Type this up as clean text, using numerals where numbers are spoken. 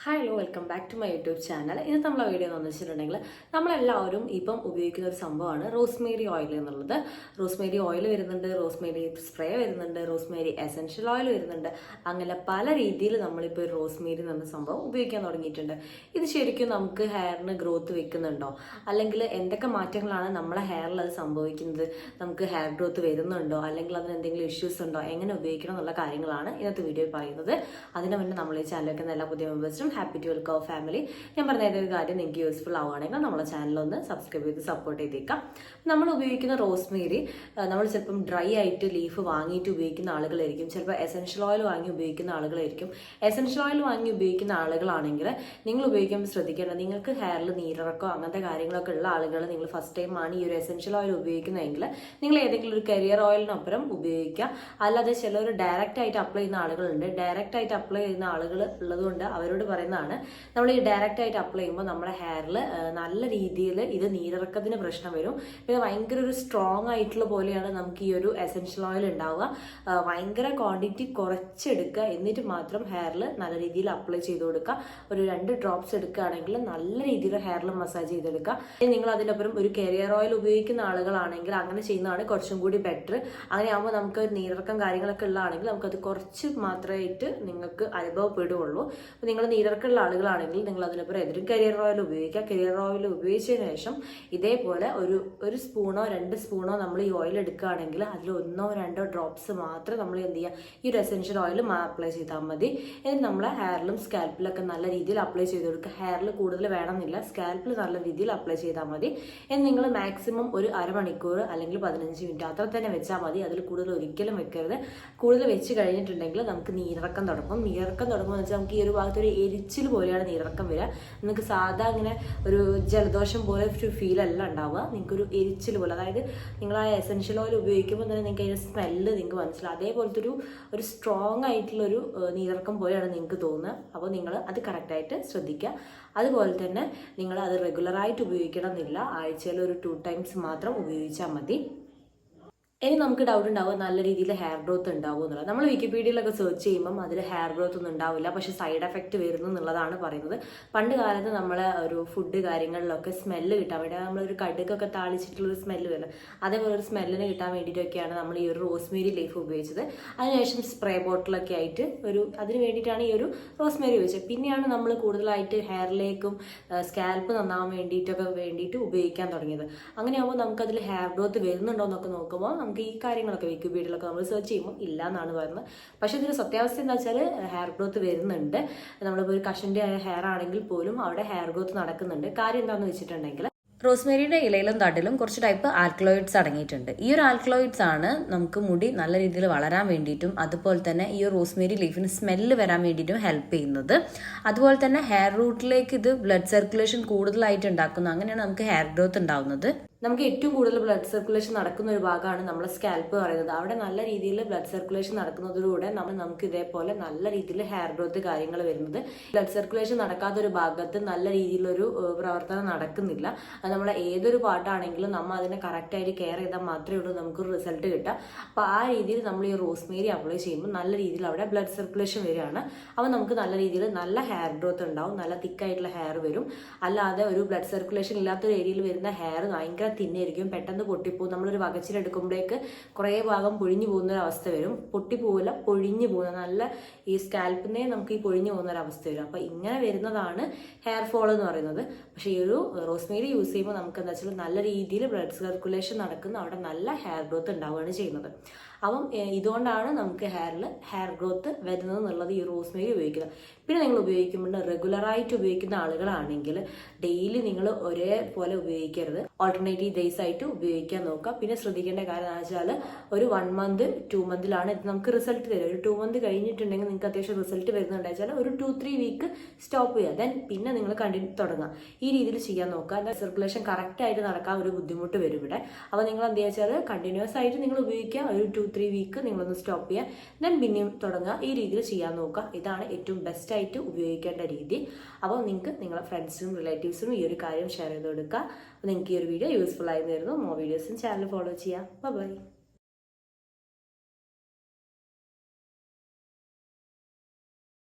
Hi hello welcome back to my YouTube channel. ഇന്നത്തെ നമ്മളെ video എന്ന് വെച്ചിട്ടുണ്ടെങ്കിൽ നമ്മളെല്ലാവരും ഇപ്പം ഉപയോഗിക്കുന്ന ഒരു സംഭവമാണ് റോസ്മേരി ഓയിൽ എന്നുള്ളത്. റോസ്മേരി ഓയിൽ വരുന്നുണ്ട്, റോസ്മേരി സ്പ്രേ വരുന്നുണ്ട്, റോസ്മേരി എസൻഷ്യൽ ഓയിൽ വരുന്നുണ്ട്. അങ്ങനെ പല രീതിയിൽ നമ്മളിപ്പോൾ ഒരു റോസ്മേരി എന്ന സംഭവം ഉപയോഗിക്കാൻ തുടങ്ങിയിട്ടുണ്ട്. ഇത് ശരിക്കും നമുക്ക് ഹെയറിന് ഗ്രോത്ത് വെക്കുന്നുണ്ടോ, അല്ലെങ്കിൽ എന്തൊക്കെ മാറ്റങ്ങളാണ് നമ്മളെ ഹെയറിൽ അത് സംഭവിക്കുന്നത്, നമുക്ക് ഹെയർ ഗ്രോത്ത് വരുന്നുണ്ടോ, അല്ലെങ്കിൽ അതിന് എന്തെങ്കിലും ഇഷ്യൂസ് ഉണ്ടോ, എങ്ങനെ ഉപയോഗിക്കണം എന്നുള്ള കാര്യങ്ങളാണ് ഇന്നത്തെ വീഡിയോയിൽ പറയുന്നത്. അതിന് മുന്നേ നമ്മൾ ഈ ചാനൽ വെക്കുന്ന എല്ലാ പുതിയ മെമ്പേഴ്സും ഹാപ്പി ടു വെൽക്കം ഫാമിലി. ഞാൻ പറഞ്ഞ ഒരു കാര്യം നിങ്ങൾക്ക് യൂസ്ഫുൾ ആവുകയാണെങ്കിൽ നമ്മളെ ചാനലൊന്ന് സബ്സ്ക്രൈബ് ചെയ്ത് സപ്പോർട്ട് ചെയ്തേക്കാം. നമ്മൾ ഉപയോഗിക്കുന്ന റോസ്മേരി നമ്മൾ ചിലപ്പം ഡ്രൈ ആയിട്ട് ലീഫ് വാങ്ങിയിട്ട് ഉപയോഗിക്കുന്ന ആളുകളായിരിക്കും, ചിലപ്പോൾ എസൻഷ്യൽ ഓയിൽ വാങ്ങി ഉപയോഗിക്കുന്ന ആളുകളായിരിക്കും. എസൻഷ്യൽ ഓയിൽ വാങ്ങി ഉപയോഗിക്കുന്ന ആളുകളാണെങ്കിൽ നിങ്ങൾ ഉപയോഗിക്കുമ്പോൾ ശ്രദ്ധിക്കേണ്ടത്, നിങ്ങൾക്ക് ഹെയറിൽ നീരിറക്കോ അങ്ങനത്തെ കാര്യങ്ങളൊക്കെ ഉള്ള ആളുകൾ നിങ്ങൾ ഫസ്റ്റ് ടൈം ആണ് ഈ ഒരു എസൻഷ്യൽ ഓയിൽ ഉപയോഗിക്കുന്നതെങ്കിൽ നിങ്ങൾ ഏതെങ്കിലും ഒരു കരിയർ ഓയിലിനൊപ്പം ഉപയോഗിക്കുക. അല്ലാതെ ചിലർ ഡയറക്റ്റ് ആയിട്ട് അപ്ലൈ ചെയ്യുന്ന ആളുകളുണ്ട്. ഡയറക്റ്റ് ആയിട്ട് അപ്ലൈ ചെയ്യുന്ന ആളുകൾ ഉള്ളതുകൊണ്ട് അവരോട് പറയുന്നതാണ്, നമ്മൾ ഈ ഡയറക്റ്റ് ആയിട്ട് അപ്ലൈ ചെയ്യുമ്പോൾ നമ്മുടെ ഹെയറിൽ നല്ല രീതിയിൽ ഇത് നീരിറക്കത്തിന് പ്രശ്നം വരും. പിന്നെ ഭയങ്കര ഒരു സ്ട്രോങ് ആയിട്ടുള്ള പോലെയാണ് നമുക്ക് ഈ ഒരു എസൻഷ്യൽ ഓയിൽ ഉണ്ടാവുക. ഭയങ്കര ക്വാണ്ടിറ്റി കുറച്ചെടുക്കുക, എന്നിട്ട് മാത്രം ഹെയറിൽ നല്ല രീതിയിൽ അപ്ലൈ ചെയ്ത് കൊടുക്കുക. ഒരു 2 ഡ്രോപ്സ് എടുക്കുകയാണെങ്കിൽ നല്ല രീതിയിൽ ഹെയറിൽ മസാജ് ചെയ്തെടുക്കുക. നിങ്ങൾ അതിനപ്പുറം ഒരു കരിയർ ഓയിൽ ഉപയോഗിക്കുന്ന ആളുകളാണെങ്കിൽ അങ്ങനെ ചെയ്യുന്നതാണ് കുറച്ചും കൂടി ബെറ്റർ. അങ്ങനെയാകുമ്പോൾ നമുക്ക് നീരിറക്കം കാര്യങ്ങളൊക്കെ ഉള്ളതാണെങ്കിൽ നമുക്കത് കുറച്ച് മാത്രമായിട്ട് നിങ്ങൾക്ക് അനുഭവപ്പെടുകയുള്ളൂ. അപ്പോൾ നിങ്ങൾ നീരിറക്കമുള്ള ആളുകളാണെങ്കിൽ നിങ്ങൾ അതിനപ്പുറം ഏതൊരു കരിയർ ഓയിൽ ഉപയോഗിക്കുക. കരിയർ ഓയിൽ ഉപയോഗിച്ചതിന് ശേഷം ഇതേപോലെ ഒരു സ്പൂണോ 2 സ്പൂണോ നമ്മൾ ഈ ഓയിൽ എടുക്കുകയാണെങ്കിൽ അതിൽ 1-2 ഡ്രോപ്സ് മാത്രം നമ്മൾ എന്ത് ചെയ്യുക, ഈ ഒരു എസൻഷ്യൽ ഓയിൽ അപ്ലൈ ചെയ്താൽ മതി. എന്നിട്ട് നമ്മളെ ഹെയറിലും സ്കാൽപ്പിലൊക്കെ നല്ല രീതിയിൽ അപ്ലൈ ചെയ്ത് കൊടുക്കുക. ഹെയറിൽ കൂടുതൽ വേണമെന്നില്ല, സ്കാൽപ്പിൽ നല്ല രീതിയിൽ അപ്ലൈ ചെയ്താൽ മതി. എന്ന് നിങ്ങൾ മാക്സിമം ഒരു അരമണിക്കൂർ അല്ലെങ്കിൽ 15 മിനിറ്റ് അത്ര തന്നെ വെച്ചാൽ മതി. അതിൽ കൂടുതൽ ഒരിക്കലും വെക്കരുത്. കൂടുതൽ വെച്ച് കഴിഞ്ഞിട്ടുണ്ടെങ്കിൽ നമുക്ക് നീരിറക്കം തുടങ്ങും. നീരിറക്കം തുടങ്ങുമെന്ന് വെച്ചാൽ നമുക്ക് ഈ ഒരു ഭാഗത്ത് ഒരു എരിച്ചിൽ പോലെയാണ് നീരിറക്കം വരിക. നിങ്ങൾക്ക് സാധാ ഇങ്ങനെ ഒരു ജലദോഷം പോലെ ഒരു ഫീൽ അല്ല ഉണ്ടാവുക, നിങ്ങൾക്കൊരു എരിച്ചിൽ പോലെ. അതായത് നിങ്ങൾ ആ എസൻഷ്യൽ ഓയിൽ ഉപയോഗിക്കുമ്പോൾ തന്നെ നിങ്ങൾക്ക് അതിൻ്റെ സ്മെല്ല് നിങ്ങൾക്ക് മനസ്സിലാവും. അതേപോലത്തെ ഒരു സ്ട്രോങ് ആയിട്ടുള്ളൊരു നീരിറക്കം പോലെയാണ് നിങ്ങൾക്ക് തോന്നുക. അപ്പോൾ നിങ്ങൾ അത് കറക്റ്റായിട്ട് ശ്രദ്ധിക്കുക. അതുപോലെ തന്നെ നിങ്ങൾ അത് റെഗുലറായിട്ട് ഉപയോഗിക്കണം എന്നില്ല, ആഴ്ചയിൽ ഒരു 2 ടൈംസ് മാത്രം ഉപയോഗിച്ചാൽ മതി. ഇനി നമുക്ക് ഡൗട്ട് ഉണ്ടാവുക നല്ല രീതിയിൽ ഹെയർ ഗ്രോത്ത് ഉണ്ടാവും എന്നുള്ളത്. നമ്മൾ വിക്കിപീഡിയയിലൊക്കെ സെർച്ച് ചെയ്യുമ്പം അതിൽ ഹെയർ ഗ്രോത്ത് ഒന്നും ഉണ്ടാവില്ല, പക്ഷേ സൈഡ് എഫക്റ്റ് വരുന്നു എന്നുള്ളതാണ് പറയുന്നത്. പണ്ട് കാലത്ത് നമ്മളെ ഒരു ഫുഡ് കാര്യങ്ങളിലൊക്കെ സ്മെല്ല് കിട്ടാൻ വേണ്ടി നമ്മളൊരു കടുകൊക്കെ താളിച്ചിട്ടുള്ളൊരു സ്മെല്ല് വരുന്നത്, അതേപോലെ ഒരു സ്മെല്ലിന് കിട്ടാൻ വേണ്ടിയിട്ടൊക്കെയാണ് നമ്മൾ ഈ ഒരു റോസ്മേരി ലീഫ് ഉപയോഗിച്ചത്. അതിനുശേഷം സ്പ്രേ ബോട്ടിലൊക്കെ ആയിട്ട് അതിന് വേണ്ടിയിട്ടാണ് ഈ ഒരു റോസ്മേരി ഉപയോഗിച്ചത്. പിന്നെയാണ് നമ്മൾ കൂടുതലായിട്ട് ഹെയറിലേക്കും സ്കാൽപ്പ് നന്നാവാൻ വേണ്ടിയിട്ട് ഉപയോഗിക്കാൻ തുടങ്ങിയത്. അങ്ങനെയാകുമ്പോൾ നമുക്കതിൽ ഹെയർ ഗ്രോത്ത് വരുന്നുണ്ടോ എന്നൊക്കെ നോക്കുമ്പോൾ നമുക്ക് ഈ കാര്യങ്ങളൊക്കെ വിക്കിപീഡിയയിലൊക്കെ നമ്മൾ സെർച്ച് ചെയ്യുമ്പോൾ ഇല്ല എന്നാണ് പറയുന്നത്. പക്ഷേ ഇതിന് സത്യാവസ്ഥ എന്താ വെച്ചാൽ ഹെയർ ഗ്രോത്ത് വരുന്നുണ്ട്. നമ്മളിപ്പോൾ ഒരു കഷൻ്റെ ഹെയർ ആണെങ്കിൽ പോലും അവിടെ ഹെയർ ഗ്രോത്ത് നടക്കുന്നുണ്ട്. കാര്യം എന്താണെന്ന് വെച്ചിട്ടുണ്ടെങ്കിൽ റോസ്മേരിയുടെ ഇലയിലും തണ്ടിലും കുറച്ച് ടൈപ്പ് ആൽക്കലോയിഡ്സ് അടങ്ങിയിട്ടുണ്ട്. ഈ ഒരു ആൽക്കലോയിഡ്സ് ആണ് നമുക്ക് മുടി നല്ല രീതിയിൽ വളരാൻ വേണ്ടിയിട്ടും അതുപോലെ തന്നെ ഈ ഒരു റോസ്മേരി ലീഫിന് സ്മെല്ല് വരാൻ വേണ്ടിയിട്ടും ഹെൽപ്പ് ചെയ്യുന്നത്. അതുപോലെ തന്നെ ഹെയർ റൂട്ടിലേക്ക് ഇത് ബ്ലഡ് സർക്കുലേഷൻ കൂടുതലായിട്ട് ഉണ്ടാക്കുന്നു. അങ്ങനെയാണ് നമുക്ക് ഹെയർ ഗ്രോത്ത് ഉണ്ടാവുന്നത്. നമുക്ക് ഏറ്റവും കൂടുതൽ ബ്ലഡ് സർക്കുലേഷൻ നടക്കുന്ന ഒരു ഭാഗമാണ് നമ്മുടെ സ്കാൽപ്പ് പറയുന്നത്. അവിടെ നല്ല രീതിയിൽ ബ്ലഡ് സർക്കുലേഷൻ നടക്കുന്നതിലൂടെ നമുക്ക് ഇതേപോലെ നല്ല രീതിയിൽ ഹെയർ ഗ്രോത്ത് കാര്യങ്ങൾ വരുന്നത്. ബ്ലഡ് സർക്കുലേഷൻ നടക്കാത്തൊരു ഭാഗത്ത് നല്ല രീതിയിലൊരു പ്രവർത്തനം നടക്കുന്നില്ല. അത് നമ്മളെ ഏതൊരു പാട്ടാണെങ്കിലും നമ്മൾ അതിനെ കറക്റ്റായിട്ട് കെയർ ചെയ്താൽ മാത്രമേ ഉള്ളൂ നമുക്കൊരു റിസൾട്ട് കിട്ടുക. അപ്പോൾ ആ രീതിയിൽ നമ്മൾ ഈ റോസ്മേരി അപ്ലൈ ചെയ്യുമ്പോൾ നല്ല രീതിയിൽ അവിടെ ബ്ലഡ് സർക്കുലേഷൻ വരികയാണ്. അപ്പോൾ നമുക്ക് നല്ല രീതിയിൽ നല്ല ഹെയർ ഗ്രോത്ത് ഉണ്ടാവും, നല്ല തിക്കായിട്ടുള്ള ഹെയർ വരും. അല്ലാതെ ഒരു ബ്ലഡ് സർക്കുലേഷൻ ഇല്ലാത്തൊരു ഏരിയയിൽ വരുന്ന ഹെയർ ഭയങ്കര തിന്നായിരിക്കും, പെട്ടെന്ന് പൊട്ടിപ്പോകും. നമ്മളൊരു വകച്ചിലെടുക്കുമ്പോഴേക്ക് കുറേ ഭാഗം പൊഴിഞ്ഞു പോകുന്നൊരവസ്ഥ വരും. പൊട്ടിപ്പോവില്ല, പൊഴിഞ്ഞു പോകുന്ന നല്ല ഈ സ്കാൽപ്പിനെ നമുക്ക് ഈ പൊഴിഞ്ഞു പോകുന്നൊരവസ്ഥ വരും. അപ്പോൾ ഇങ്ങനെ വരുന്നതാണ് ഹെയർ ഫോൾ എന്ന് പറയുന്നത്. പക്ഷേ ഈ ഒരു റോസ്മേരി യൂസ് ചെയ്യുമ്പോൾ നമുക്ക് എന്താ വെച്ചാൽ നല്ല രീതിയിൽ ബ്ലഡ് സർക്കുലേഷൻ നടക്കുന്ന അവിടെ നല്ല ഹെയർ ഗ്രോത്ത് ഉണ്ടാവുകയാണ് ചെയ്യുന്നത്. അപ്പം ഇതുകൊണ്ടാണ് നമുക്ക് ഹെയറിൽ ഹെയർ ഗ്രോത്ത് വരുന്നത് എന്നുള്ളത് ഈ റോസ്മേരി ഉപയോഗിക്കുന്നത്. പിന്നെ നിങ്ങൾ ഉപയോഗിക്കുമ്പോൾ റെഗുലറായിട്ട് ഉപയോഗിക്കുന്ന ആളുകളാണെങ്കിൽ ഡെയിലി നിങ്ങൾ ഒരേപോലെ ഉപയോഗിക്കരുത്, ഓൾട്ടർനേറ്റീവ് ഡേയ്സ് ആയിട്ട് ഉപയോഗിക്കാൻ നോക്കുക. പിന്നെ ശ്രദ്ധിക്കേണ്ട കാര്യം എന്ന് വെച്ചാൽ ഒരു 1 മന്ത് 2 മന്തിലാണ് ഇത് നമുക്ക് റിസൾട്ട് തരും. ഒരു 2 മന്ത് കഴിഞ്ഞിട്ടുണ്ടെങ്കിൽ നിങ്ങൾക്ക് അത്യാവശ്യം റിസൾട്ട് വരുന്നുണ്ടെന്ന് വെച്ചാൽ ഒരു 2-3 വീക്ക് സ്റ്റോപ്പ് ചെയ്യുക, ദെൻ പിന്നെ നിങ്ങൾ കണ്ടിന്യൂ തുടങ്ങുക. ഈ രീതിയിൽ ചെയ്യാൻ നോക്കുക. എന്നാൽ സർക്കുലേഷൻ കറക്റ്റായിട്ട് നടക്കാൻ ഒരു ബുദ്ധിമുട്ട് വരും ഇവിടെ. അപ്പോൾ നിങ്ങൾ എന്ത് വെച്ചാൽ കണ്ടിന്യൂസ് ആയിട്ട് നിങ്ങൾ ഉപയോഗിക്കുക, ഒരു 2-3 വീക്ക് നിങ്ങളൊന്ന് സ്റ്റോപ്പ് ചെയ്യുക, ദെൻ പിന്നെയും തുടങ്ങുക. ഈ രീതിയിൽ ചെയ്യാൻ നോക്കുക. ഇതാണ് ഏറ്റവും ബെസ്റ്റ് ആയിട്ട് ഉപയോഗിക്കേണ്ട രീതി. അപ്പോൾ നിങ്ങൾക്ക് നിങ്ങളുടെ ഫ്രണ്ട്സിനും റിലേറ്റീവ്സിനും ഈ ഒരു കാര്യം ഷെയർ ചെയ്ത് കൊടുക്കുക. അപ്പോൾ നിങ്ങൾക്ക് ഈ ഒരു വീഡിയോ യൂസ്ഫുൾ ആയി വരുന്നു. മോർ വീഡിയോസും ചാനൽ ഫോളോ ചെയ്യുക. ബൈ.